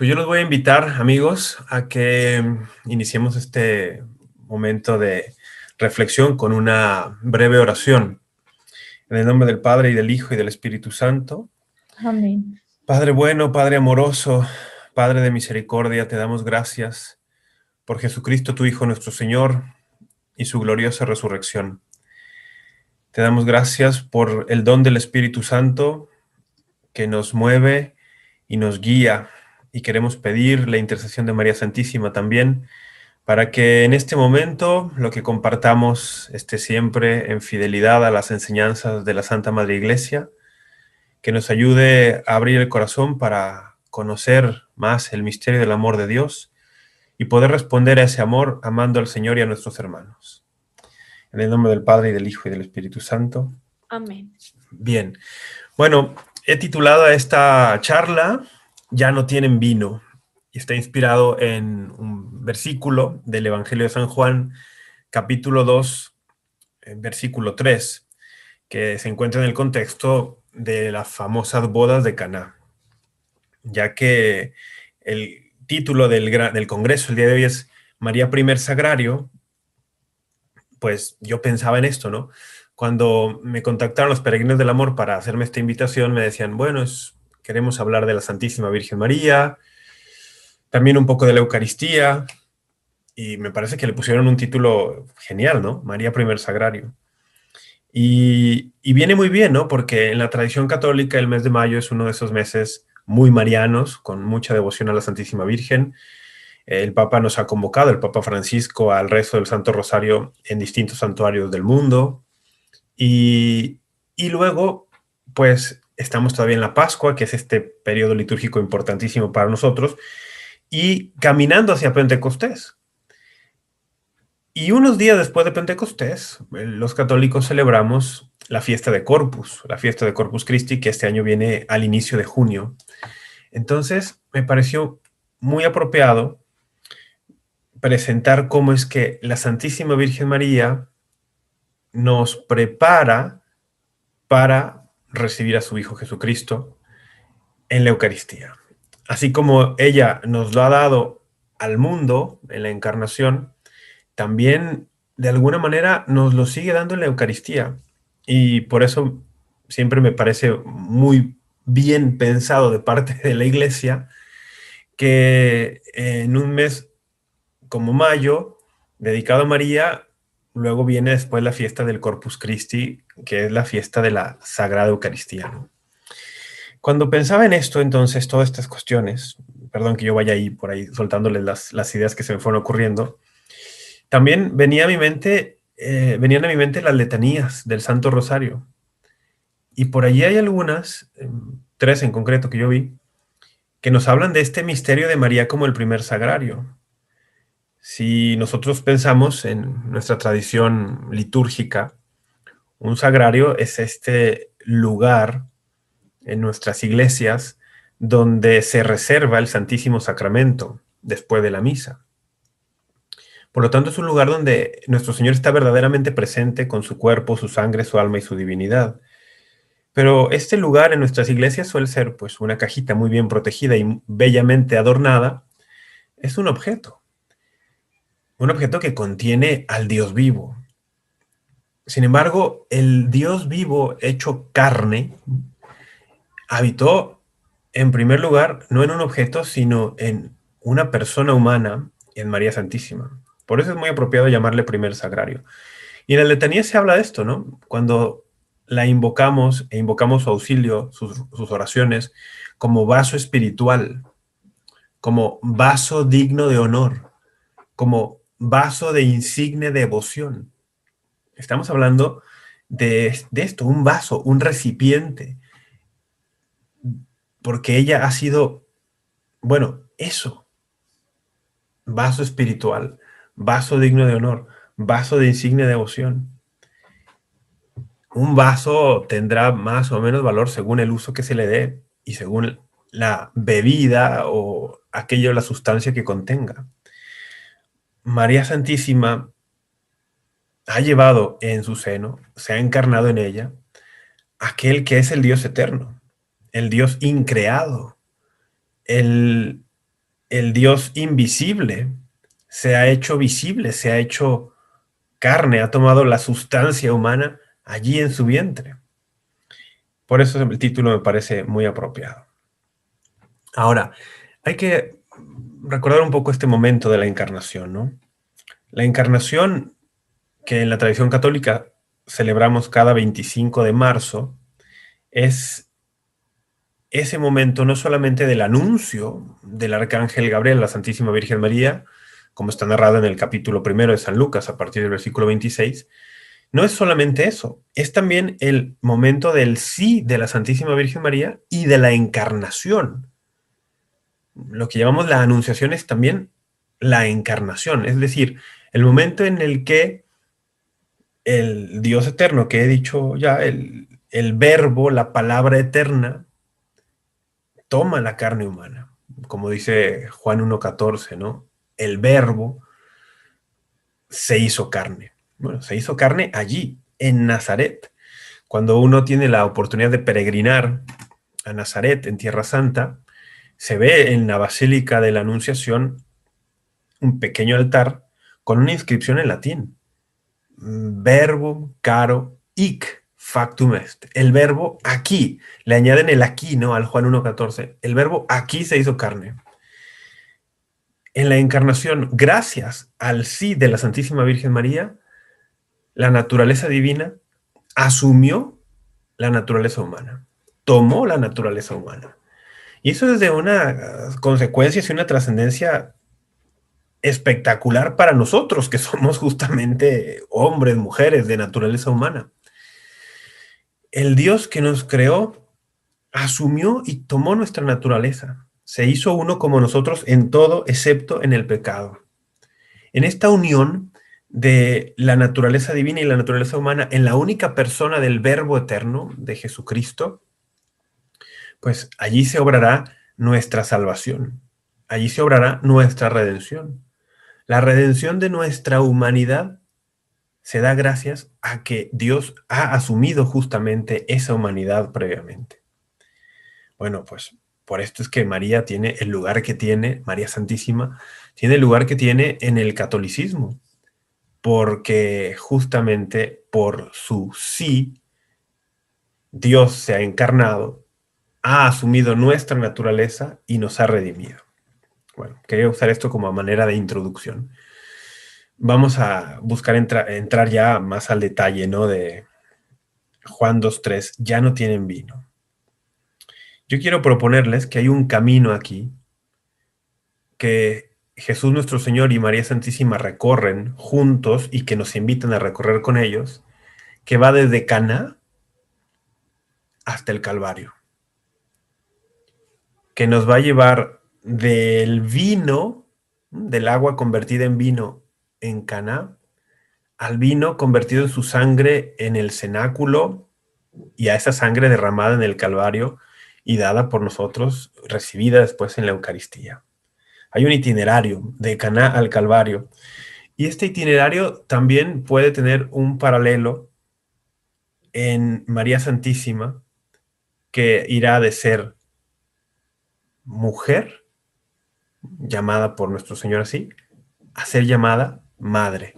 Pues yo los voy a invitar, amigos, a que iniciemos este momento de reflexión con una breve oración. En el nombre del Padre, y del Hijo, y del Espíritu Santo. Amén. Padre bueno, Padre amoroso, Padre de misericordia, te damos gracias por Jesucristo, tu Hijo, nuestro Señor, y su gloriosa resurrección. Te damos gracias por el don del Espíritu Santo que nos mueve y nos guía, y queremos pedir la intercesión de María Santísima también, para que en este momento lo que compartamos esté siempre en fidelidad a las enseñanzas de la Santa Madre Iglesia, que nos ayude a abrir el corazón para conocer más el misterio del amor de Dios y poder responder a ese amor amando al Señor y a nuestros hermanos. En el nombre del Padre, y del Hijo, y del Espíritu Santo. Amén. Bien, bueno, he titulado a esta charla "Ya no tienen vino", y está inspirado en un versículo del Evangelio de San Juan, capítulo 2, versículo 3, que se encuentra en el contexto de las famosas bodas de Caná, ya que el título del congreso el día de hoy es María Primer Sagrario. Pues yo pensaba en esto, ¿no? Cuando me contactaron los Peregrinos del Amor para hacerme esta invitación, me decían, bueno, queremos hablar de la Santísima Virgen María, también un poco de la Eucaristía, y me parece que le pusieron un título genial, ¿no? María Primer Sagrario. Y viene muy bien, ¿no? Porque en la tradición católica el mes de mayo es uno de esos meses muy marianos, con mucha devoción a la Santísima Virgen. El Papa nos ha convocado, el Papa Francisco, al rezo del Santo Rosario en distintos santuarios del mundo. Y luego, pues, estamos todavía en la Pascua, que es este periodo litúrgico importantísimo para nosotros, y caminando hacia Pentecostés. Y unos días después de Pentecostés, los católicos celebramos la fiesta de Corpus Christi, que este año viene al inicio de junio. Entonces, me pareció muy apropiado presentar cómo es que la Santísima Virgen María nos prepara para recibir a su Hijo Jesucristo en la Eucaristía. Así como ella nos lo ha dado al mundo en la encarnación, también de alguna manera nos lo sigue dando en la Eucaristía. Y por eso siempre me parece muy bien pensado de parte de la Iglesia que en un mes como mayo, dedicado a María, luego viene después la fiesta del Corpus Christi, que es la fiesta de la Sagrada Eucaristía, ¿no? Cuando pensaba en esto, entonces, todas estas cuestiones, perdón que yo vaya ahí por ahí soltándoles las ideas que se me fueron ocurriendo, también venían a mi mente las letanías del Santo Rosario. Y por allí hay algunas, tres en concreto que yo vi, que nos hablan de este misterio de María como el primer sagrario. Si nosotros pensamos en nuestra tradición litúrgica, un sagrario es este lugar en nuestras iglesias donde se reserva el Santísimo Sacramento después de la misa. Por lo tanto, es un lugar donde nuestro Señor está verdaderamente presente con su cuerpo, su sangre, su alma y su divinidad. Pero este lugar en nuestras iglesias suele ser pues una cajita muy bien protegida y bellamente adornada. Es un objeto que contiene al Dios vivo. Sin embargo, el Dios vivo hecho carne habitó, en primer lugar, no en un objeto, sino en una persona humana, en María Santísima. Por eso es muy apropiado llamarle primer sagrario. Y en la letanía se habla de esto, ¿no? Cuando la invocamos e invocamos su auxilio, sus oraciones, como vaso espiritual, como vaso digno de honor, como vaso de insigne devoción. Estamos hablando de esto, un vaso, un recipiente, porque ella ha sido, bueno, eso, vaso espiritual, vaso digno de honor, vaso de insigne devoción. Un vaso tendrá más o menos valor según el uso que se le dé y según la bebida o aquello, la sustancia que contenga. María Santísima ha llevado en su seno, se ha encarnado en ella, aquel que es el Dios eterno, el Dios increado, el el Dios invisible se ha hecho visible, se ha hecho carne, ha tomado la sustancia humana allí en su vientre. Por eso el título me parece muy apropiado. Ahora, hay que recordar un poco este momento de la encarnación, ¿no? La encarnación, que en la tradición católica celebramos cada 25 de marzo, es ese momento no solamente del anuncio del arcángel Gabriel a la Santísima Virgen María, como está narrado en el capítulo primero de San Lucas a partir del versículo 26, no es solamente eso, es también el momento del sí de la Santísima Virgen María y de la encarnación. Lo que llamamos la anunciación es también la encarnación, es decir, el momento en el que el Dios eterno, que he dicho ya, el verbo, la palabra eterna, toma la carne humana, como dice Juan 1:14, ¿no? El verbo se hizo carne. Bueno, se hizo carne allí, en Nazaret. Cuando uno tiene la oportunidad de peregrinar a Nazaret, en Tierra Santa, se ve en la Basílica de la Anunciación un pequeño altar con una inscripción en latín. Verbum caro hic factum est. El verbo aquí. Le añaden el aquí, ¿no? Al Juan 1:14. El verbo aquí se hizo carne. En la encarnación, gracias al sí de la Santísima Virgen María, la naturaleza divina asumió la naturaleza humana. Tomó la naturaleza humana. Y eso es de una consecuencia y una trascendencia espectacular para nosotros, que somos justamente hombres, mujeres de naturaleza humana. El Dios que nos creó asumió y tomó nuestra naturaleza. Se hizo uno como nosotros en todo, excepto en el pecado. En esta unión de la naturaleza divina y la naturaleza humana, en la única persona del Verbo eterno, de Jesucristo, pues allí se obrará nuestra salvación. Allí se obrará nuestra redención. La redención de nuestra humanidad se da gracias a que Dios ha asumido justamente esa humanidad previamente. Bueno, pues por esto es que María tiene el lugar que tiene, María Santísima, tiene el lugar que tiene en el catolicismo, porque justamente por su sí, Dios se ha encarnado, ha asumido nuestra naturaleza y nos ha redimido. Bueno, quería usar esto como manera de introducción. Vamos a buscar entrar ya más al detalle, ¿no? De Juan 2:3, ya no tienen vino. Yo quiero proponerles que hay un camino aquí que Jesús nuestro Señor y María Santísima recorren juntos y que nos invitan a recorrer con ellos, que va desde Caná hasta el Calvario, que nos va a llevar del vino, del agua convertida en vino en Caná, al vino convertido en su sangre en el cenáculo y a esa sangre derramada en el Calvario y dada por nosotros, recibida después en la Eucaristía. Hay un itinerario de Caná al Calvario y este itinerario también puede tener un paralelo en María Santísima, que irá de ser mujer, llamada por nuestro Señor así, a ser llamada madre.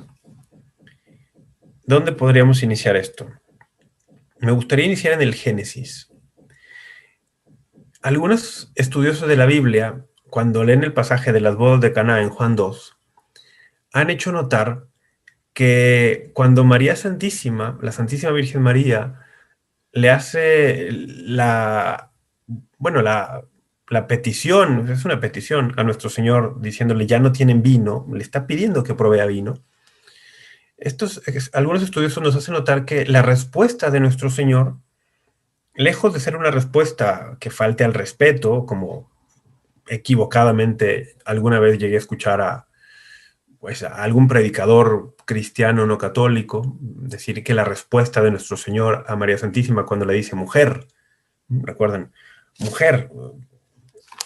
¿Dónde podríamos iniciar esto? Me gustaría iniciar en el Génesis. Algunos estudiosos de la Biblia, cuando leen el pasaje de las bodas de Caná en Juan 2, han hecho notar que cuando María Santísima, la Santísima Virgen María, le hace la petición, es una petición a nuestro Señor diciéndole ya no tienen vino, le está pidiendo que provea vino. Algunos estudiosos nos hacen notar que la respuesta de nuestro Señor, lejos de ser una respuesta que falte al respeto, como equivocadamente alguna vez llegué a escuchar a algún predicador cristiano no católico decir que la respuesta de nuestro Señor a María Santísima cuando le dice mujer, recuerdan, mujer,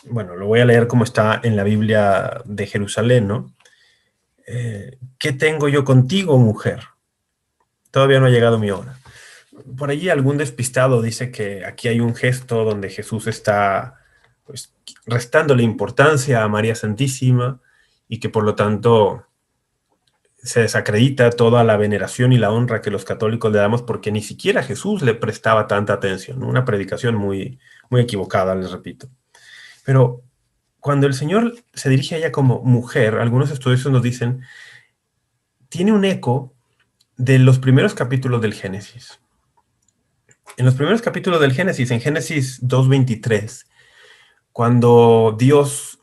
bueno, lo voy a leer como está en la Biblia de Jerusalén, ¿no? ¿Qué tengo yo contigo, mujer? Todavía no ha llegado mi hora. Por allí algún despistado dice que aquí hay un gesto donde Jesús está pues, restándole importancia a María Santísima y que por lo tanto se desacredita toda la veneración y la honra que los católicos le damos porque ni siquiera Jesús le prestaba tanta atención, ¿no? Una predicación muy, muy equivocada, les repito. Pero cuando el Señor se dirige a ella como mujer, algunos estudiosos nos dicen, tiene un eco de los primeros capítulos del Génesis. En los primeros capítulos del Génesis, en Génesis 2:23, cuando Dios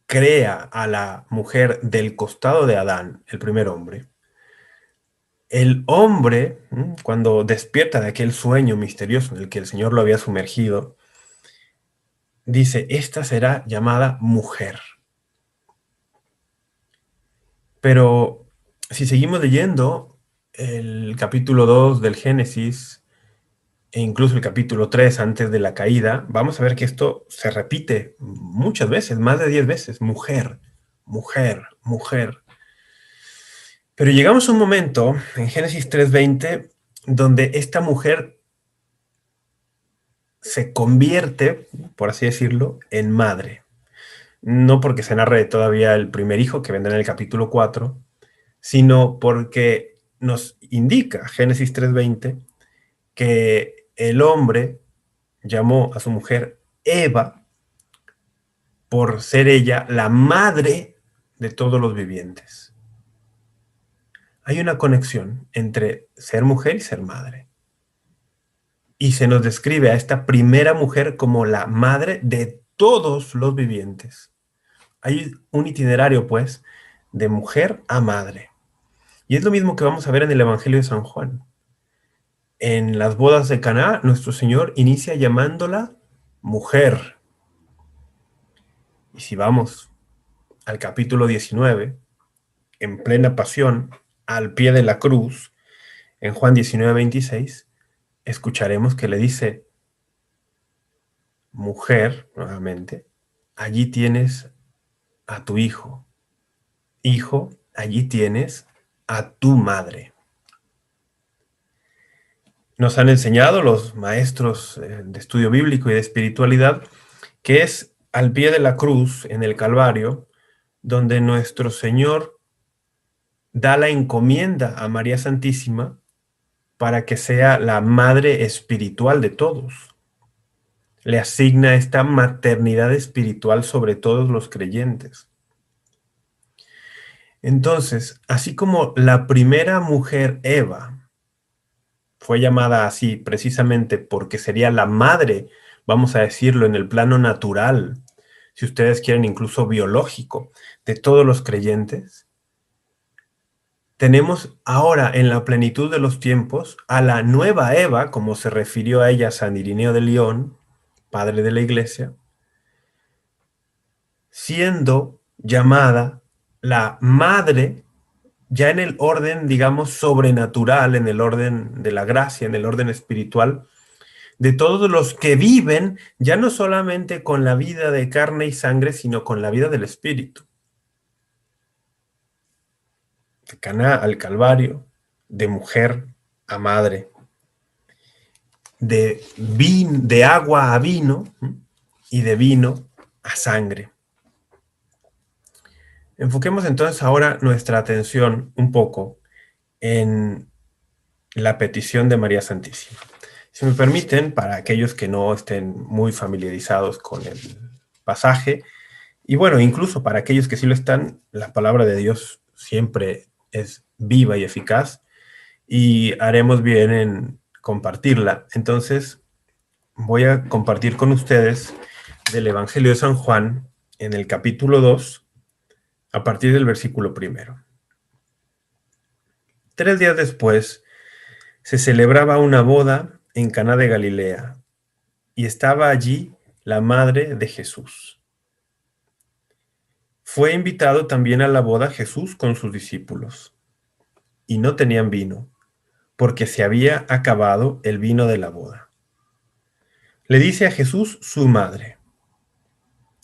crea a la mujer del costado de Adán, el primer hombre, el hombre, cuando despierta de aquel sueño misterioso en el que el Señor lo había sumergido, dice, esta será llamada mujer. Pero si seguimos leyendo el capítulo 2 del Génesis e incluso el capítulo 3 antes de la caída, vamos a ver que esto se repite muchas veces, más de 10 veces, mujer, mujer, mujer. Pero llegamos a un momento en Génesis 3:20 donde esta mujer se convierte, por así decirlo, en madre. No porque se narre todavía el primer hijo que vendrá en el capítulo 4, sino porque nos indica Génesis 3:20 que el hombre llamó a su mujer Eva por ser ella la madre de todos los vivientes. Hay una conexión entre ser mujer y ser madre. Y se nos describe a esta primera mujer como la madre de todos los vivientes. Hay un itinerario, pues, de mujer a madre. Y es lo mismo que vamos a ver en el Evangelio de San Juan. En las bodas de Caná, nuestro Señor inicia llamándola mujer. Y si vamos al capítulo 19, en plena pasión, al pie de la cruz, en Juan 19:26, escucharemos que le dice, mujer, nuevamente, allí tienes a tu hijo. Hijo, allí tienes a tu madre. Nos han enseñado los maestros de estudio bíblico y de espiritualidad que es al pie de la cruz, en el Calvario, donde nuestro Señor da la encomienda a María Santísima para que sea la madre espiritual de todos. Le asigna esta maternidad espiritual sobre todos los creyentes. Entonces, así como la primera mujer, Eva, fue llamada así precisamente porque sería la madre, vamos a decirlo, en el plano natural, si ustedes quieren incluso biológico, de todos los creyentes, tenemos ahora en la plenitud de los tiempos a la nueva Eva, como se refirió a ella San Irineo de León, padre de la Iglesia, siendo llamada la madre ya en el orden, digamos, sobrenatural, en el orden de la gracia, en el orden espiritual, de todos los que viven ya no solamente con la vida de carne y sangre, sino con la vida del Espíritu. De Caná al Calvario, de mujer a madre, de agua a vino y de vino a sangre. Enfoquemos entonces ahora nuestra atención un poco en la petición de María Santísima. Si me permiten, para aquellos que no estén muy familiarizados con el pasaje, y bueno, incluso para aquellos que sí lo están, la palabra de Dios siempre es viva y eficaz, y haremos bien en compartirla. Entonces, voy a compartir con ustedes del Evangelio de San Juan, en el capítulo 2, a partir del versículo 1. 3 días después, se celebraba una boda en Caná de Galilea, y estaba allí la madre de Jesús. Fue invitado también a la boda Jesús con sus discípulos, y no tenían vino, porque se había acabado el vino de la boda. Le dice a Jesús su madre,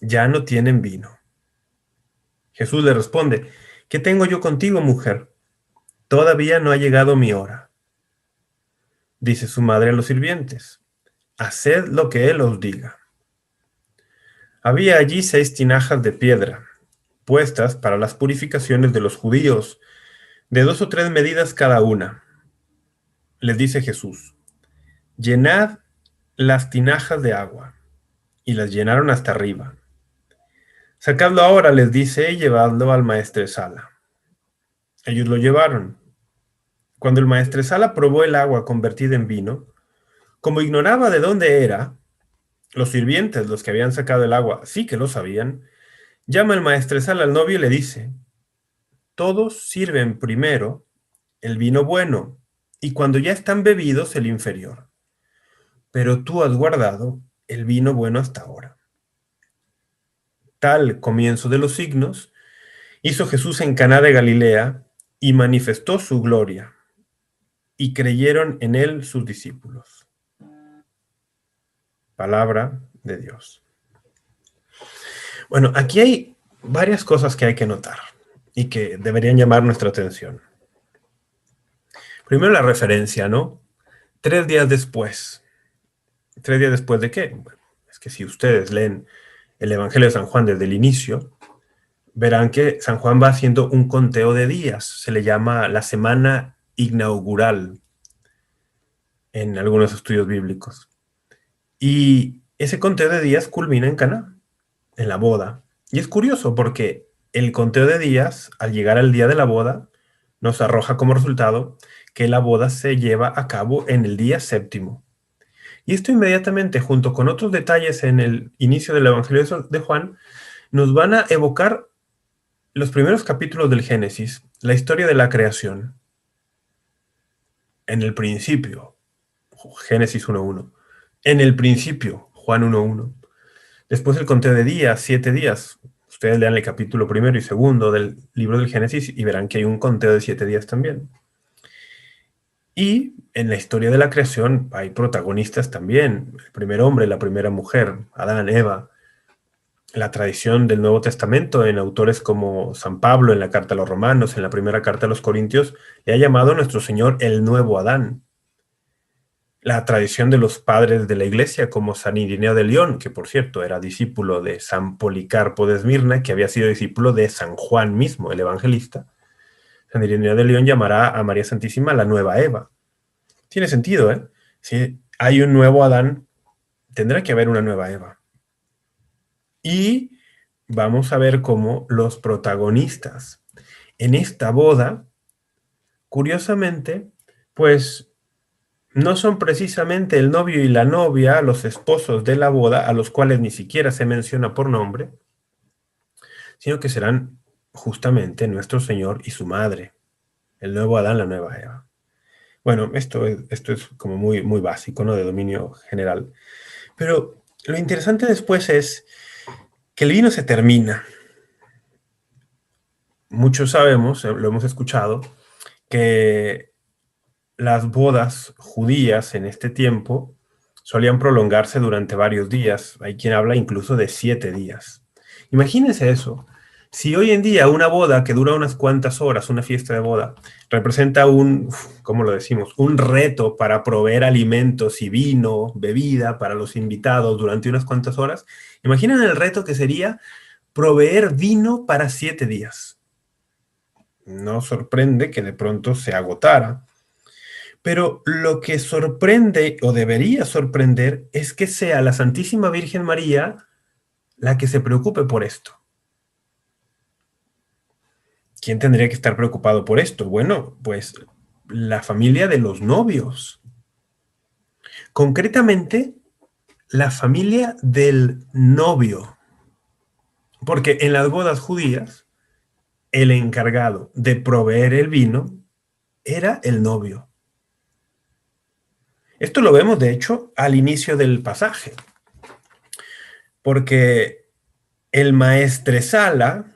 ya no tienen vino. Jesús le responde, ¿qué tengo yo contigo, mujer? Todavía no ha llegado mi hora. Dice su madre a los sirvientes, haced lo que él os diga. Había allí 6 tinajas de piedra, puestas para las purificaciones de los judíos, de 2 o 3 medidas cada una. Les dice Jesús: llenad las tinajas de agua. Y las llenaron hasta arriba. Sacadlo ahora, les dice, y llevadlo al maestresala. Ellos lo llevaron. Cuando el maestresala probó el agua convertida en vino, como ignoraba de dónde era, los sirvientes, los que habían sacado el agua, sí que lo sabían, llama el maestresala al novio y le dice: todos sirven primero el vino bueno, y cuando ya están bebidos el inferior. Pero tú has guardado el vino bueno hasta ahora. Tal comienzo de los signos hizo Jesús en Caná de Galilea y manifestó su gloria, y creyeron en él sus discípulos. Palabra de Dios. Bueno, aquí hay varias cosas que hay que notar y que deberían llamar nuestra atención. Primero, la referencia, ¿no? 3 días después. ¿3 días después de qué? Bueno, es que si ustedes leen el Evangelio de San Juan desde el inicio, verán que San Juan va haciendo un conteo de días. Se le llama la semana inaugural en algunos estudios bíblicos. Y ese conteo de días culmina en Caná, en la boda. Y es curioso porque el conteo de días, al llegar al día de la boda, nos arroja como resultado que la boda se lleva a cabo en el día séptimo. Y esto inmediatamente, junto con otros detalles en el inicio del Evangelio de Juan, nos van a evocar los primeros capítulos del Génesis, la historia de la creación. En el principio, Génesis 1:1. En el principio, Juan 1:1. Después el conteo de días, 7 días. Ustedes lean el capítulo primero y segundo del libro del Génesis y verán que hay un conteo de 7 días también. Y en la historia de la creación hay protagonistas también. El primer hombre, la primera mujer, Adán, Eva. La tradición del Nuevo Testamento, en autores como San Pablo, en la carta a los Romanos, en la primera carta a los Corintios, le ha llamado a nuestro Señor el nuevo Adán. La tradición de los padres de la Iglesia, como San Irineo de León, que por cierto era discípulo de San Policarpo de Esmirna, que había sido discípulo de San Juan mismo, el evangelista. San Irineo de León llamará a María Santísima la nueva Eva. Tiene sentido, ¿eh? Si hay un nuevo Adán, tendrá que haber una nueva Eva. Y vamos a ver cómo los protagonistas en esta boda, curiosamente, pues no son precisamente el novio y la novia, los esposos de la boda, a los cuales ni siquiera se menciona por nombre, sino que serán justamente nuestro Señor y su madre, el nuevo Adán, la nueva Eva. Bueno, esto es como muy, muy básico, ¿no? De dominio general. Pero lo interesante después es que el vino se termina. Muchos sabemos, lo hemos escuchado, que las bodas judías en este tiempo solían prolongarse durante varios días. Hay quien habla incluso de 7 días. Imagínense eso. Si hoy en día una boda que dura unas cuantas horas, una fiesta de boda, representa ¿cómo lo decimos? Un reto para proveer alimentos y vino, bebida para los invitados durante unas cuantas horas. Imaginen el reto que sería proveer vino para 7 días. No sorprende que de pronto se agotara. Pero lo que sorprende o debería sorprender es que sea la Santísima Virgen María la que se preocupe por esto. ¿Quién tendría que estar preocupado por esto? Bueno, pues la familia de los novios. Concretamente, la familia del novio. Porque en las bodas judías, el encargado de proveer el vino era el novio. Esto lo vemos, de hecho, al inicio del pasaje. Porque el maestresala,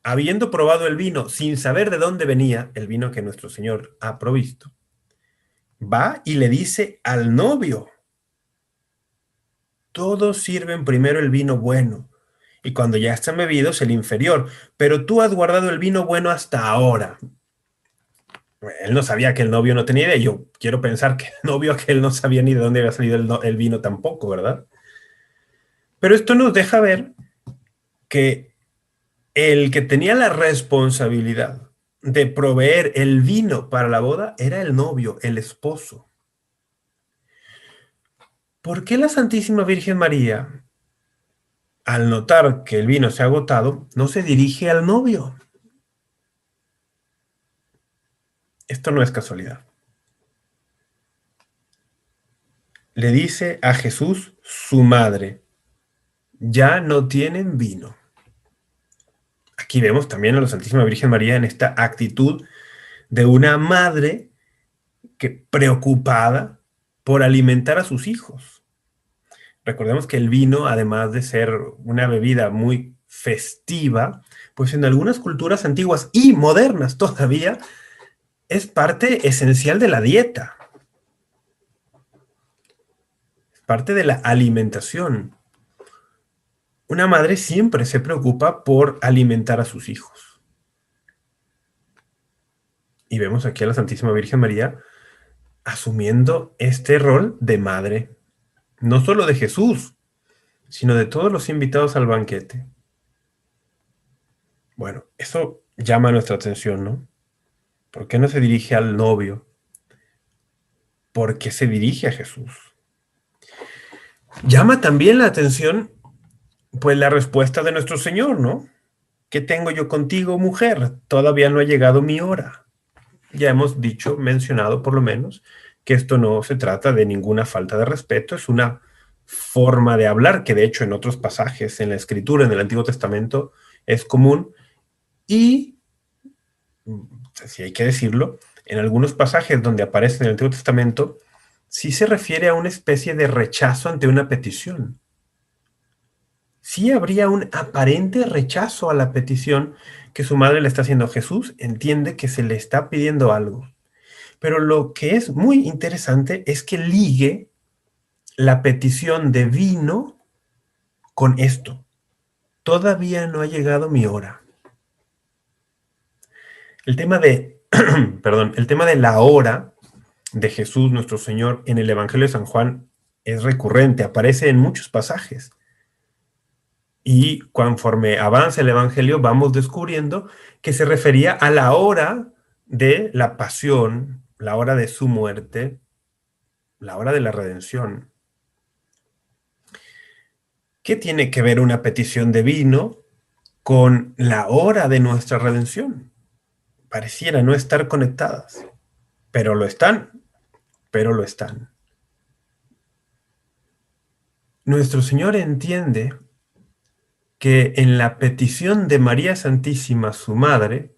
habiendo probado el vino sin saber de dónde venía el vino que nuestro Señor ha provisto, va y le dice al novio: todos sirven primero el vino bueno, y cuando ya están bebidos el inferior, pero tú has guardado el vino bueno hasta ahora. Él no sabía que el novio no tenía idea. Yo quiero pensar que el novio aquel no sabía ni de dónde había salido el vino tampoco, ¿verdad? Pero esto nos deja ver que el que tenía la responsabilidad de proveer el vino para la boda era el novio, el esposo. ¿Por qué la Santísima Virgen María, al notar que el vino se ha agotado, no se dirige al novio? Esto no es casualidad. Le dice a Jesús, su madre, ya no tienen vino. Aquí vemos también a la Santísima Virgen María en esta actitud de una madre que preocupada por alimentar a sus hijos. Recordemos que el vino, además de ser una bebida muy festiva, pues en algunas culturas antiguas y modernas todavía es parte esencial de la dieta, es parte de la alimentación. Una madre siempre se preocupa por alimentar a sus hijos. Y vemos aquí a la Santísima Virgen María asumiendo este rol de madre, no solo de Jesús, sino de todos los invitados al banquete. Bueno, eso llama nuestra atención, ¿no? ¿Por qué no se dirige al novio? ¿Por qué se dirige a Jesús? Llama también la atención, pues, la respuesta de nuestro Señor, ¿no? ¿Qué tengo yo contigo, mujer? Todavía no ha llegado mi hora. Ya hemos dicho, mencionado por lo menos, que esto no se trata de ninguna falta de respeto, es una forma de hablar que de hecho en otros pasajes en la Escritura, en el Antiguo Testamento, es común y, si hay que decirlo, en algunos pasajes donde aparece en el Antiguo Testamento, sí se refiere a una especie de rechazo ante una petición. Sí habría un aparente rechazo a la petición que su madre le está haciendo. Jesús entiende que se le está pidiendo algo. Pero lo que es muy interesante es que ligue la petición de vino con esto. Todavía no ha llegado mi hora. El tema de, perdón, el tema de la hora de Jesús nuestro Señor en el Evangelio de San Juan es recurrente, aparece en muchos pasajes. Y conforme avanza el Evangelio, vamos descubriendo que se refería a la hora de la pasión, la hora de su muerte, la hora de la redención. ¿Qué tiene que ver una petición de vino con la hora de nuestra redención? Pareciera no estar conectadas, pero lo están, pero lo están. Nuestro Señor entiende que en la petición de María Santísima, su madre,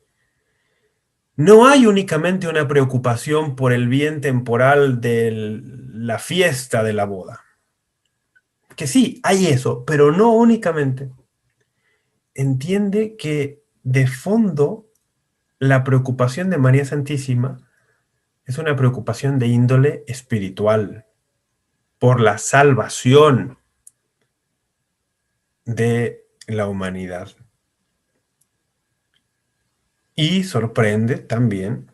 no hay únicamente una preocupación por el bien temporal de la fiesta de la boda. Que sí, hay eso, pero no únicamente. Entiende que de fondo la preocupación de María Santísima es una preocupación de índole espiritual, por la salvación de la humanidad. Y sorprende también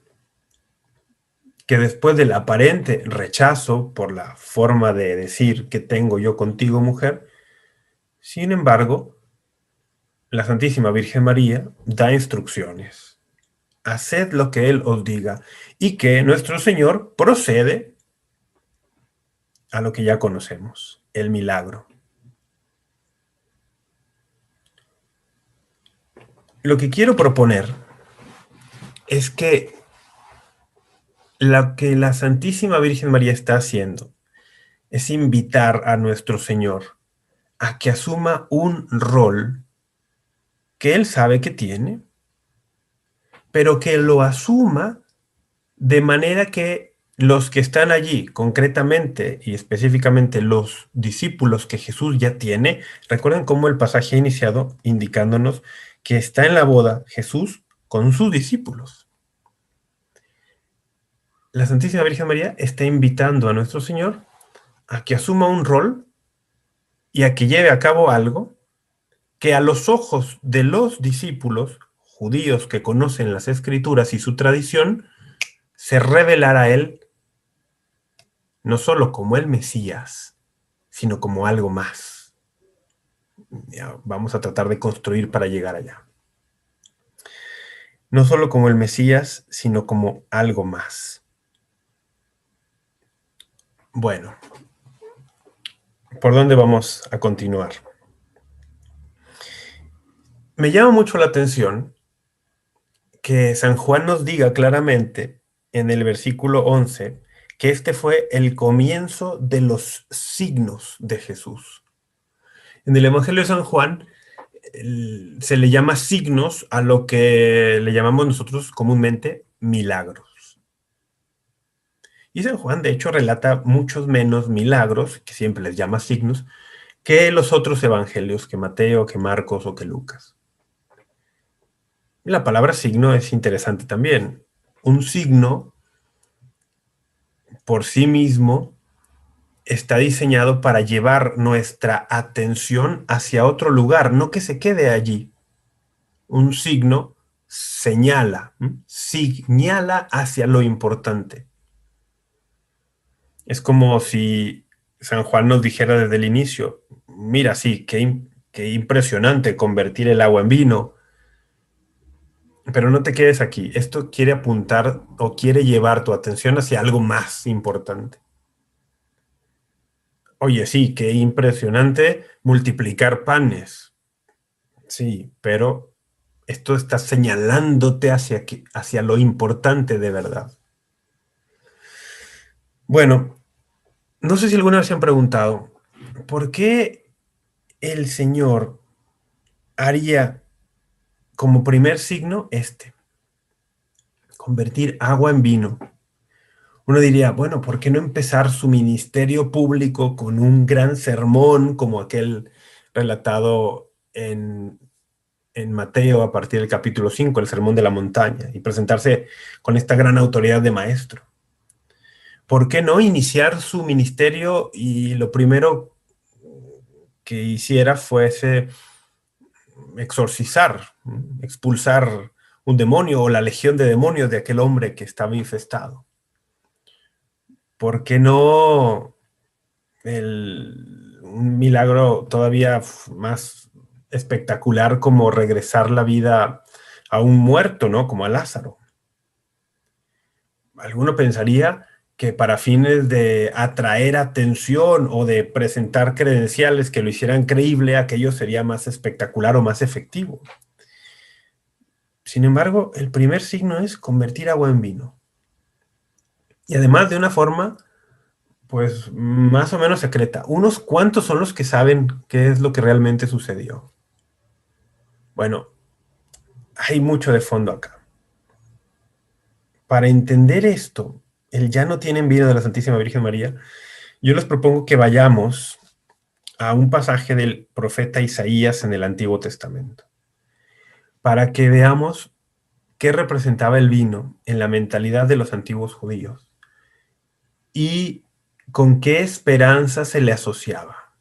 que después del aparente rechazo por la forma de decir que tengo yo contigo, mujer, sin embargo, la Santísima Virgen María da instrucciones. Haced lo que Él os diga, y que nuestro Señor procede a lo que ya conocemos, el milagro. Lo que quiero proponer es que lo que la Santísima Virgen María está haciendo es invitar a nuestro Señor a que asuma un rol que Él sabe que tiene, pero que lo asuma de manera que los que están allí, concretamente y específicamente los discípulos que Jesús ya tiene, recuerden cómo el pasaje ha iniciado indicándonos que está en la boda Jesús con sus discípulos. La Santísima Virgen María está invitando a nuestro Señor a que asuma un rol y a que lleve a cabo algo que a los ojos de los discípulos judíos que conocen las Escrituras y su tradición, se revelará a Él no solo como el Mesías, sino como algo más. Ya, vamos a tratar de construir para llegar allá. No solo como el Mesías, sino como algo más. Bueno, ¿por dónde vamos a continuar? Me llama mucho la atención que San Juan nos diga claramente en el versículo 11 que este fue el comienzo de los signos de Jesús. En el Evangelio de San Juan se le llama signos a lo que le llamamos nosotros comúnmente milagros. Y San Juan, de hecho, relata muchos menos milagros, que siempre les llama signos, que los otros evangelios, que Mateo, que Marcos o que Lucas. Y la palabra signo es interesante también. Un signo por sí mismo está diseñado para llevar nuestra atención hacia otro lugar, no que se quede allí. Un signo señala hacia lo importante. Es como si San Juan nos dijera desde el inicio, mira, sí, qué impresionante convertir el agua en vino, pero no te quedes aquí. Esto quiere apuntar o quiere llevar tu atención hacia algo más importante. Oye, sí, qué impresionante multiplicar panes. Sí, pero esto está señalándote hacia lo importante de verdad. Bueno, no sé si alguna vez se han preguntado, ¿por qué el Señor haría como primer signo convertir agua en vino? Uno diría, bueno, ¿por qué no empezar su ministerio público con un gran sermón como aquel relatado en Mateo a partir del capítulo 5, el Sermón de la Montaña, y presentarse con esta gran autoridad de maestro? ¿Por qué no iniciar su ministerio y lo primero que hiciera fuese exorcizar, expulsar un demonio o la legión de demonios de aquel hombre que estaba infestado? ¿Por qué no un milagro todavía más espectacular como regresar la vida a un muerto, ¿no? Como a Lázaro? Alguno pensaría que para fines de atraer atención o de presentar credenciales que lo hicieran creíble, aquello sería más espectacular o más efectivo. Sin embargo, el primer signo es convertir agua en vino. Y además de una forma, pues, más o menos secreta. Unos cuantos son los que saben qué es lo que realmente sucedió. Bueno, hay mucho de fondo acá. Para entender esto, el ya no tienen vino de la Santísima Virgen María, yo les propongo que vayamos a un pasaje del profeta Isaías en el Antiguo Testamento, para que veamos qué representaba el vino en la mentalidad de los antiguos judíos y con qué esperanza se le asociaba.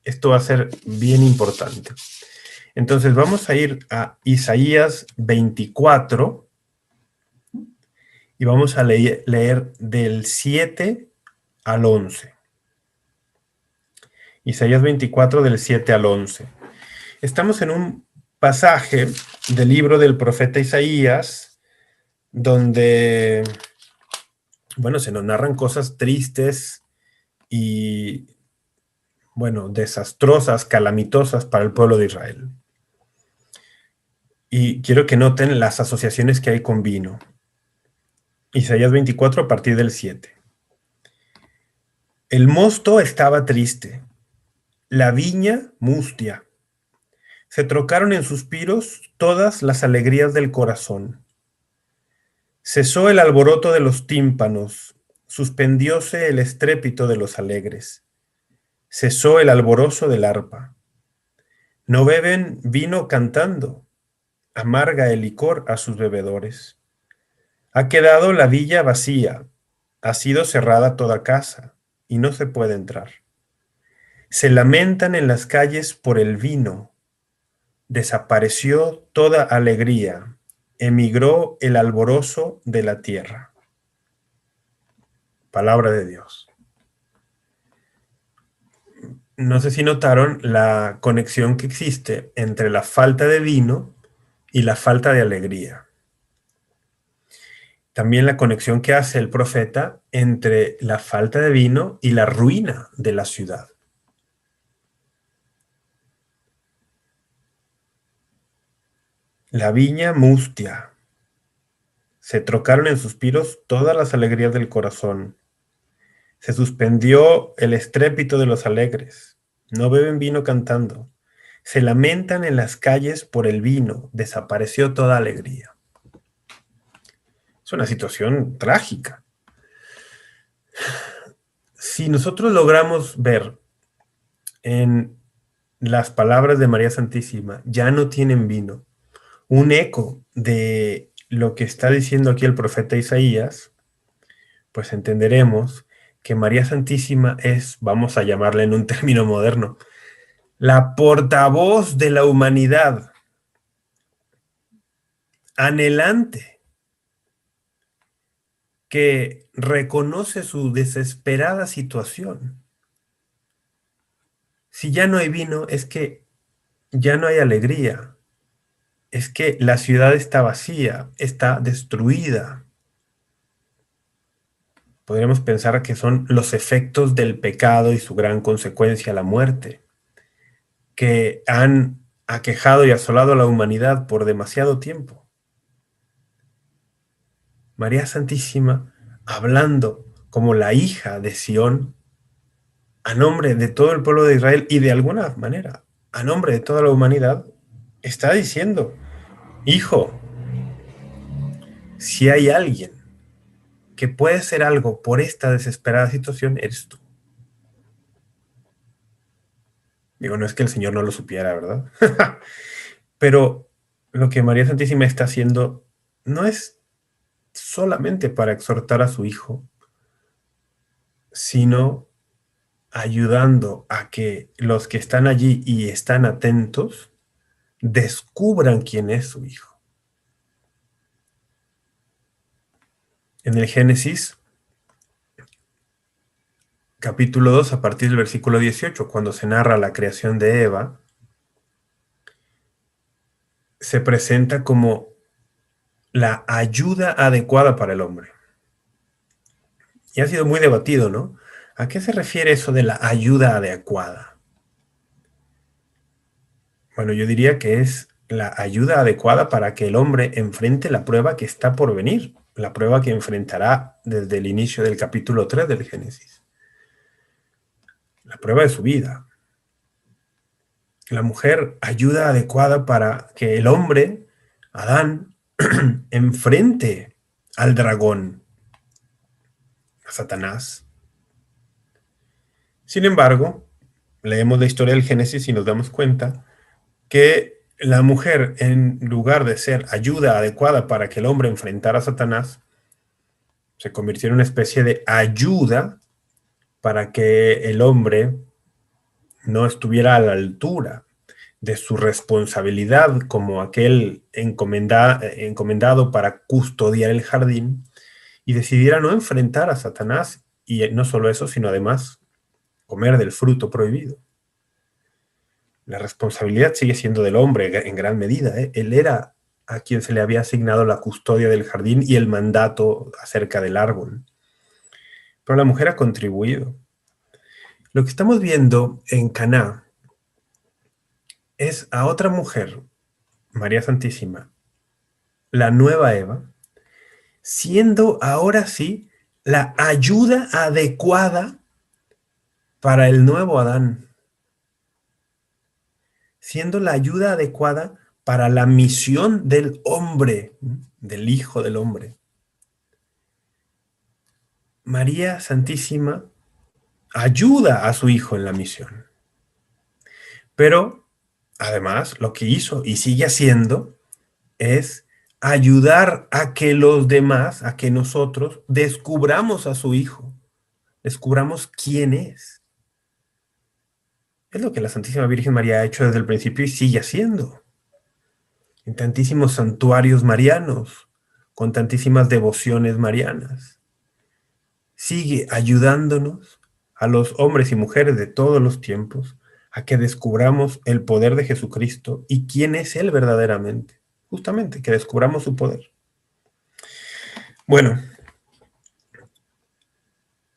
Esto va a ser bien importante. Entonces vamos a ir a Isaías 24 y vamos a leer del 7 al 11. Isaías 24 del 7 al 11. Estamos en un pasaje del libro del profeta Isaías donde, bueno, se nos narran cosas tristes y, bueno, desastrosas, calamitosas para el pueblo de Israel. Y quiero que noten las asociaciones que hay con vino. Isaías 24 a partir del 7. El mosto estaba triste, la viña mustia. Se trocaron en suspiros todas las alegrías del corazón. Cesó el alboroto de los tímpanos, suspendióse el estrépito de los alegres. Cesó el alborozo del arpa. No beben vino cantando, amarga el licor a sus bebedores. Ha quedado la villa vacía, ha sido cerrada toda casa, y no se puede entrar. Se lamentan en las calles por el vino. Desapareció toda alegría, emigró el alborozo de la tierra. Palabra de Dios. no sé si notaron la conexión que existe entre la falta de vino y la falta de alegría. También la conexión que hace el profeta entre la falta de vino y la ruina de la ciudad. La viña mustia. Se trocaron en suspiros todas las alegrías del corazón. Se suspendió el estrépito de los alegres. No beben vino cantando. Se lamentan en las calles por el vino. Desapareció toda alegría. Es una situación trágica. Si nosotros logramos ver en las palabras de María Santísima, ya no tienen vino, un eco de lo que está diciendo aquí el profeta Isaías, pues entenderemos que María Santísima es, vamos a llamarla en un término moderno, la portavoz de la humanidad, anhelante, que reconoce su desesperada situación. Si ya no hay vino, es que ya no hay alegría, es que la ciudad está vacía, está destruida. Podríamos pensar que son los efectos del pecado y su gran consecuencia, la muerte, que han aquejado y asolado a la humanidad por demasiado tiempo. María Santísima, hablando como la hija de Sión, a nombre de todo el pueblo de Israel y de alguna manera, a nombre de toda la humanidad, está diciendo, hijo, si hay alguien que puede hacer algo por esta desesperada situación, eres tú. Digo, no es que el Señor no lo supiera, ¿verdad? Pero lo que María Santísima está haciendo no es solamente para exhortar a su hijo, sino ayudando a que los que están allí y están atentos descubran quién es su hijo. En el Génesis, capítulo 2, a partir del versículo 18, cuando se narra la creación de Eva, se presenta como la ayuda adecuada para el hombre. Y ha sido muy debatido, ¿no? ¿A qué se refiere eso de la ayuda adecuada? Bueno, yo diría que es la ayuda adecuada para que el hombre enfrente la prueba que está por venir, la prueba que enfrentará desde el inicio del capítulo 3 del Génesis. La prueba de su vida. La mujer, ayuda adecuada para que el hombre, Adán, enfrente al dragón, a Satanás. Sin embargo, leemos la historia del Génesis y nos damos cuenta que la mujer, en lugar de ser ayuda adecuada para que el hombre enfrentara a Satanás, se convirtió en una especie de ayuda para que el hombre no estuviera a la altura de su responsabilidad como aquel encomendado para custodiar el jardín y decidiera no enfrentar a Satanás y no solo eso, sino además comer del fruto prohibido. La responsabilidad sigue siendo del hombre en gran medida, ¿eh? Él era a quien se le había asignado la custodia del jardín y el mandato acerca del árbol. Pero la mujer ha contribuido. Lo que estamos viendo en Caná es a otra mujer, María Santísima, la nueva Eva, siendo ahora sí la ayuda adecuada para el nuevo Adán, siendo la ayuda adecuada para la misión del hombre, del Hijo del Hombre. María Santísima ayuda a su Hijo en la misión. Pero, además, lo que hizo y sigue haciendo es ayudar a que los demás, a que nosotros descubramos a su Hijo, descubramos quién es. Es lo que la Santísima Virgen María ha hecho desde el principio y sigue haciendo. En tantísimos santuarios marianos, con tantísimas devociones marianas. Sigue ayudándonos a los hombres y mujeres de todos los tiempos a que descubramos el poder de Jesucristo y quién es Él verdaderamente. Justamente, que descubramos su poder. Bueno,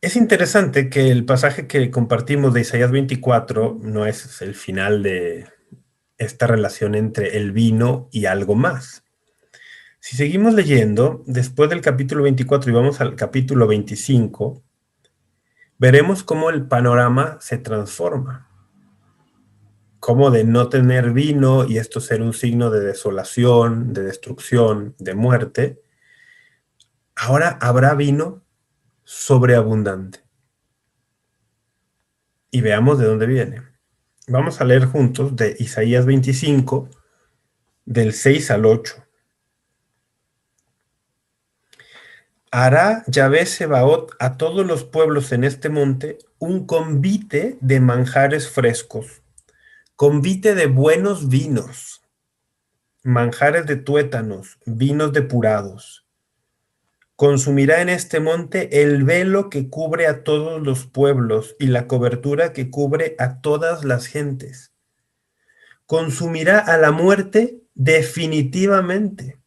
es interesante que el pasaje que compartimos de Isaías 24 no es el final de esta relación entre el vino y algo más. Si seguimos leyendo, después del capítulo 24 y vamos al capítulo 25, veremos cómo el panorama se transforma. Cómo de no tener vino y esto ser un signo de desolación, de destrucción, de muerte, ahora habrá vino sobreabundante. Y veamos de dónde viene. Vamos a leer juntos de Isaías 25, del 6 al 8. Hará Yahvé Sebaot a todos los pueblos en este monte un convite de manjares frescos, convite de buenos vinos, manjares de tuétanos, vinos depurados. Consumirá en este monte el velo que cubre a todos los pueblos y la cobertura que cubre a todas las gentes. Consumirá a la muerte definitivamente.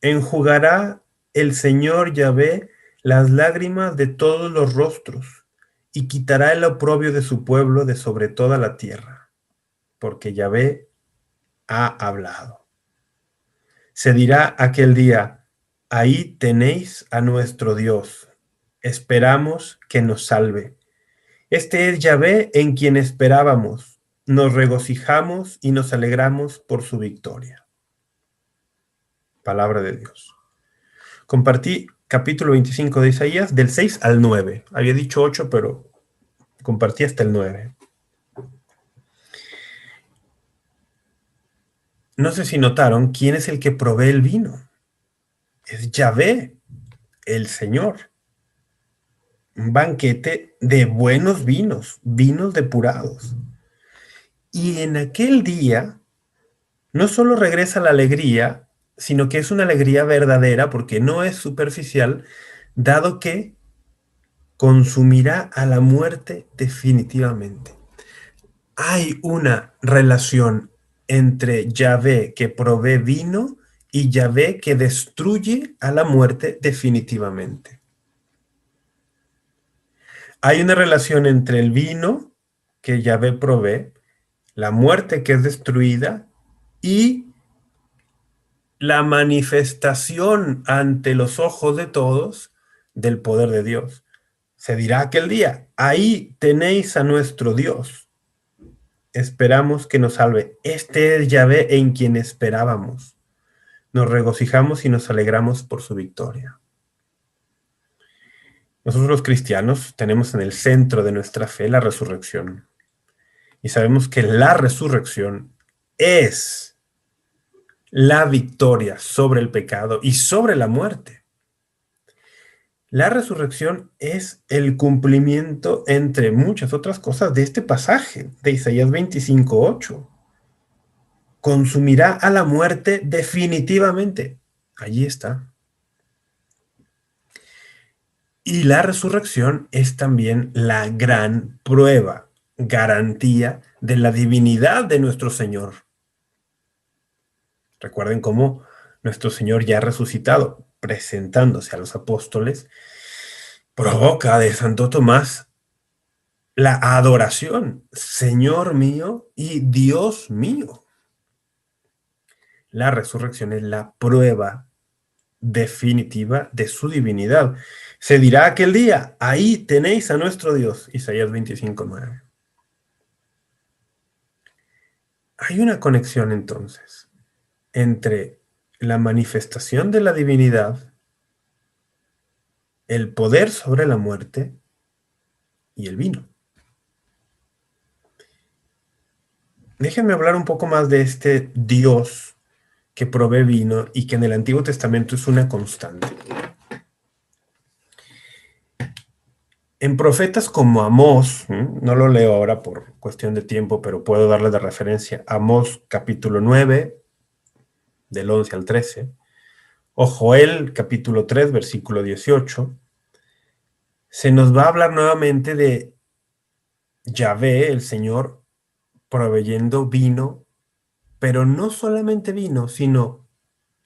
Enjugará el Señor Yahvé las lágrimas de todos los rostros y quitará el oprobio de su pueblo de sobre toda la tierra, porque Yahvé ha hablado. Se dirá aquel día: ahí tenéis a nuestro Dios, esperamos que nos salve. Este es Yahvé en quien esperábamos, nos regocijamos y nos alegramos por su victoria. Palabra de Dios. Compartí capítulo 25 de Isaías del 6 al 9. Había dicho 8, pero compartí hasta el 9. No sé si notaron quién es el que provee el vino. Es Yahvé, el Señor. Un banquete de buenos vinos, vinos depurados. Y en aquel día no solo regresa la alegría, sino que es una alegría verdadera porque no es superficial, dado que consumirá a la muerte definitivamente. Hay una relación entre Yahvé que provee vino y Yahvé que destruye a la muerte definitivamente. Hay una relación entre el vino que Yahvé provee, la muerte que es destruida y la manifestación ante los ojos de todos del poder de Dios. Se dirá aquel día: ahí tenéis a nuestro Dios. Esperamos que nos salve. Este es Yahvé en quien esperábamos. Nos regocijamos y nos alegramos por su victoria. Nosotros los cristianos tenemos en el centro de nuestra fe la resurrección. Y sabemos que la resurrección es la victoria sobre el pecado y sobre la muerte. La resurrección es el cumplimiento, entre muchas otras cosas, de este pasaje de Isaías 25:8. Consumirá a la muerte definitivamente. Allí está. Y la resurrección es también la gran prueba, garantía de la divinidad de nuestro Señor. Recuerden cómo nuestro Señor ya resucitado, presentándose a los apóstoles, provoca de Santo Tomás la adoración, Señor mío y Dios mío. La resurrección es la prueba definitiva de su divinidad. Se dirá aquel día: ahí tenéis a nuestro Dios. Isaías 25:9. Hay una conexión entonces entre la manifestación de la divinidad, el poder sobre la muerte y el vino. Déjenme hablar un poco más de este Dios que provee vino y que en el Antiguo Testamento es una constante. En profetas como Amós, no lo leo ahora por cuestión de tiempo, pero puedo darle de referencia, Amós capítulo 9, del 11 al 13, o Joel capítulo 3, versículo 18, se nos va a hablar nuevamente de Yahvé, el Señor, proveyendo vino, pero no solamente vino, sino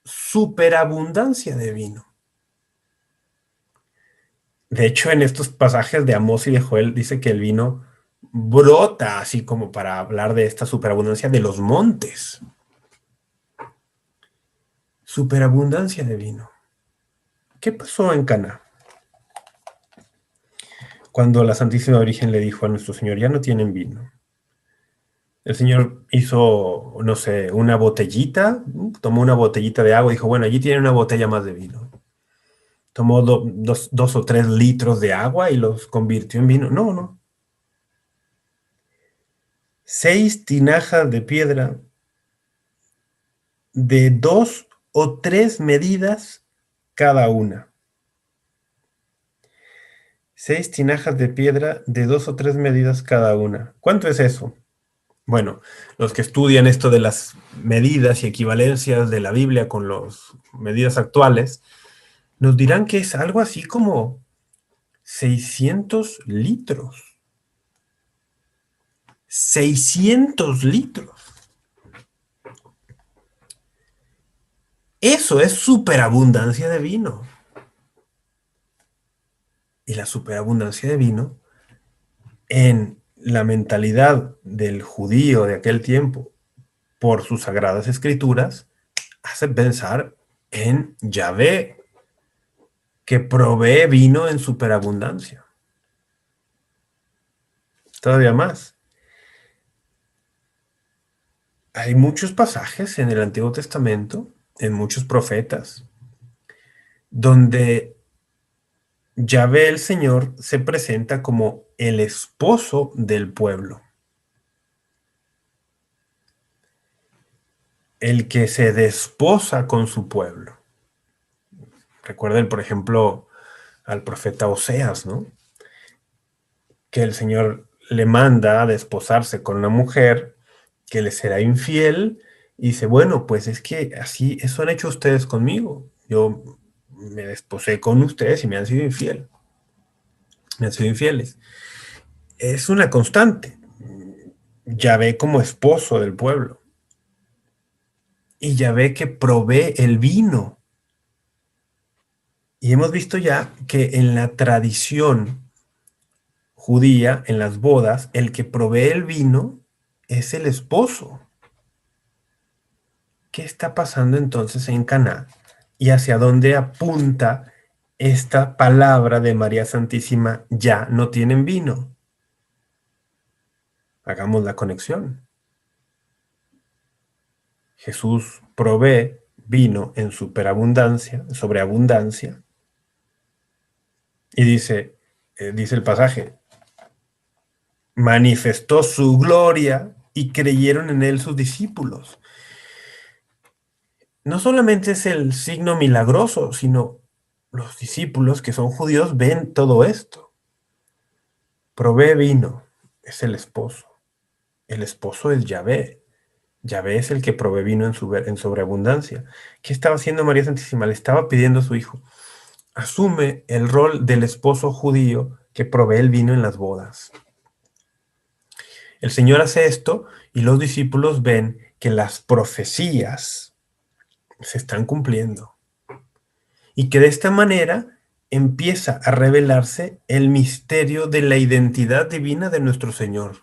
superabundancia de vino. De hecho, en estos pasajes de Amós y de Joel dice que el vino brota, así como para hablar de esta superabundancia de los montes. Superabundancia de vino. ¿Qué pasó en Caná? Cuando la Santísima Virgen le dijo a nuestro Señor, ya no tienen vino. El Señor hizo, no sé, una botellita, tomó una botellita de agua y dijo, bueno, allí tienen una botella más de vino. Tomó 2 o 3 litros de agua y los convirtió en vino. No, no. 6 tinajas de piedra de 2 o 3 medidas cada una. 6 tinajas de piedra de 2 o 3 medidas cada una. ¿Cuánto es eso? Bueno, los que estudian esto de las medidas y equivalencias de la Biblia con las medidas actuales, nos dirán que es algo así como 600 litros. 600 litros. Eso es superabundancia de vino. Y la superabundancia de vino en la mentalidad del judío de aquel tiempo por sus sagradas escrituras hace pensar en Yahvé, que provee vino en superabundancia. Todavía más. Hay muchos pasajes en el Antiguo Testamento, en muchos profetas, donde Yahvé el Señor se presenta como el esposo del pueblo, el que se desposa con su pueblo. Recuerden, por ejemplo, al profeta Oseas, ¿no? Que el Señor le manda a desposarse con una mujer que le será infiel y dice, bueno, pues es que así, eso han hecho ustedes conmigo. Yo me desposé con ustedes y me han sido infiel. Me han sido infieles. Es una constante. Yahvé como esposo del pueblo. Y Yahvé que provee el vino. Y hemos visto ya que en la tradición judía, en las bodas, el que provee el vino es el esposo. ¿Qué está pasando entonces en Caná? ¿Y hacia dónde apunta esta palabra de María Santísima? Ya no tienen vino. Hagamos la conexión. Jesús provee vino en superabundancia, sobreabundancia, y dice el pasaje, manifestó su gloria y creyeron en él sus discípulos. No solamente es el signo milagroso, sino los discípulos que son judíos ven todo esto. Provee vino, es el esposo. El esposo es Yahvé. Yahvé es el que provee vino en sobreabundancia. ¿Qué estaba haciendo María Santísima? Le estaba pidiendo a su hijo. Asume el rol del esposo judío que provee el vino en las bodas. El Señor hace esto y los discípulos ven que las profecías se están cumpliendo. Y que de esta manera empieza a revelarse el misterio de la identidad divina de nuestro Señor.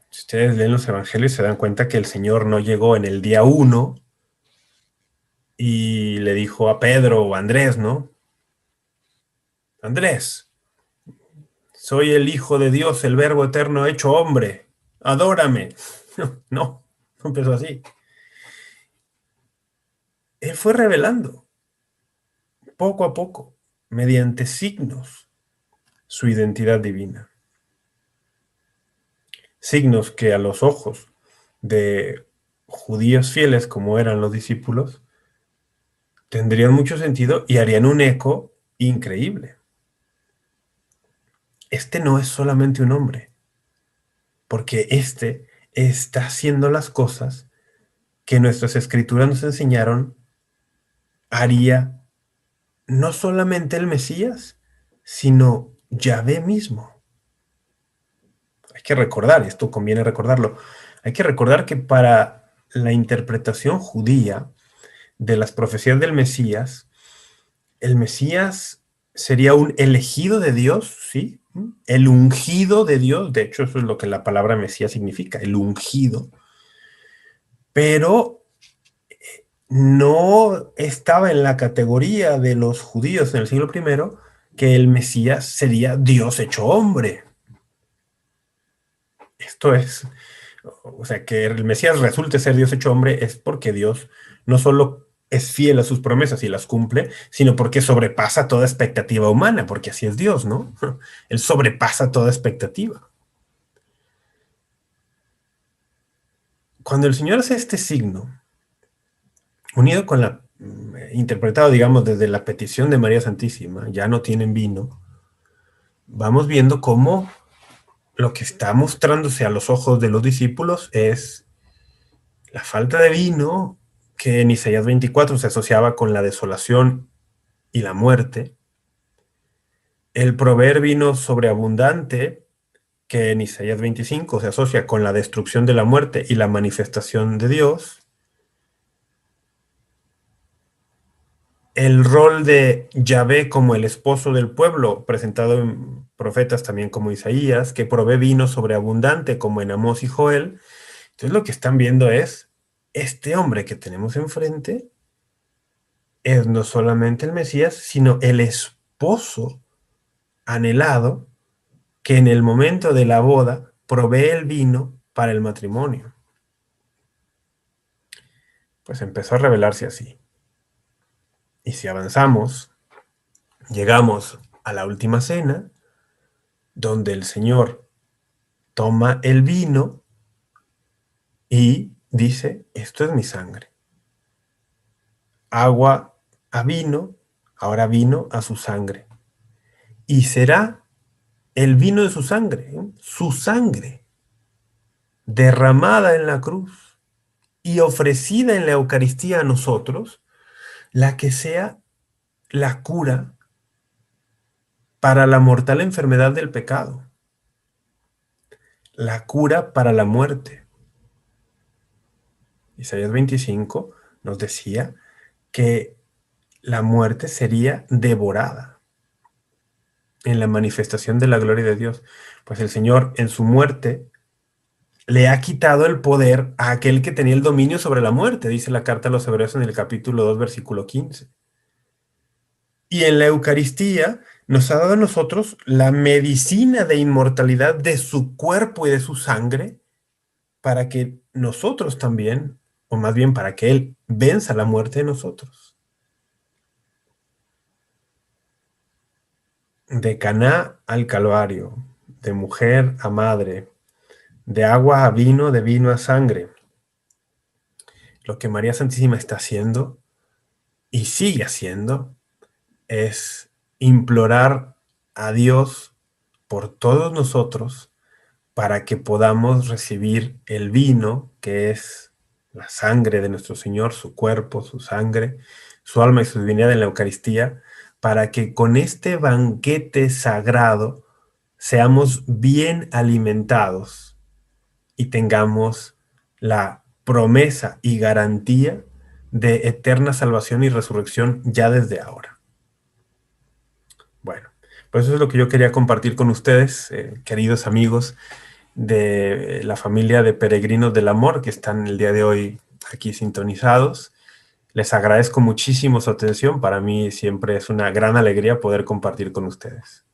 Si ustedes leen los evangelios se dan cuenta que el Señor no llegó en el día 1 y le dijo a Pedro o a Andrés, ¿no? Andrés, soy el Hijo de Dios, el Verbo eterno hecho hombre. Adórame. No empezó así. Él fue revelando poco a poco, mediante signos, su identidad divina. Signos que a los ojos de judíos fieles como eran los discípulos, tendrían mucho sentido y harían un eco increíble. Este no es solamente un hombre, porque este está haciendo las cosas que nuestras escrituras nos enseñaron haría no solamente el Mesías, sino Yahvé mismo. Hay que recordar, esto conviene recordarlo, hay que recordar que para la interpretación judía de las profecías del Mesías, el Mesías sería un elegido de Dios, ¿sí? El ungido de Dios, de hecho eso es lo que la palabra Mesías significa, el ungido, pero no estaba en la categoría de los judíos en el siglo I que el Mesías sería Dios hecho hombre. Esto es, o sea, que el Mesías resulte ser Dios hecho hombre es porque Dios no solo es fiel a sus promesas y las cumple, sino porque sobrepasa toda expectativa humana, porque así es Dios, ¿no? Él sobrepasa toda expectativa. Cuando el Señor hace este signo, unido con la, interpretado, digamos, desde la petición de María Santísima, ya no tienen vino, vamos viendo cómo lo que está mostrándose a los ojos de los discípulos es la falta de vino, que en Isaías 24 se asociaba con la desolación y la muerte, el proveer vino sobreabundante, que en Isaías 25 se asocia con la destrucción de la muerte y la manifestación de Dios, el rol de Yahvé como el esposo del pueblo, presentado en profetas también como Isaías, que provee vino sobreabundante como en Amós y Joel. Entonces lo que están viendo es, este hombre que tenemos enfrente es no solamente el Mesías, sino el esposo anhelado que en el momento de la boda provee el vino para el matrimonio. Pues empezó a revelarse así. Y si avanzamos, llegamos a la última cena, donde el Señor toma el vino y dice, esto es mi sangre. Agua a vino, ahora vino a su sangre. Y será el vino de su sangre, derramada en la cruz y ofrecida en la Eucaristía a nosotros, la que sea la cura para la mortal enfermedad del pecado, la cura para la muerte. Isaías 25 nos decía que la muerte sería devorada en la manifestación de la gloria de Dios. Pues el Señor en su muerte le ha quitado el poder a aquel que tenía el dominio sobre la muerte, dice la carta a los Hebreos en el capítulo 2, versículo 15. Y en la Eucaristía nos ha dado a nosotros la medicina de inmortalidad de su cuerpo y de su sangre para que nosotros también, o más bien para que Él venza la muerte de nosotros. De Caná al Calvario, de mujer a madre, de agua a vino, de vino a sangre. Lo que María Santísima está haciendo y sigue haciendo es implorar a Dios por todos nosotros para que podamos recibir el vino, que es la sangre de nuestro Señor, su cuerpo, su sangre, su alma y su divinidad en la Eucaristía, para que con este banquete sagrado seamos bien alimentados y tengamos la promesa y garantía de eterna salvación y resurrección ya desde ahora. Bueno, pues eso es lo que yo quería compartir con ustedes, queridos amigos de la familia de Peregrinos del Amor que están el día de hoy aquí sintonizados. Les agradezco muchísimo su atención. Para mí siempre es una gran alegría poder compartir con ustedes.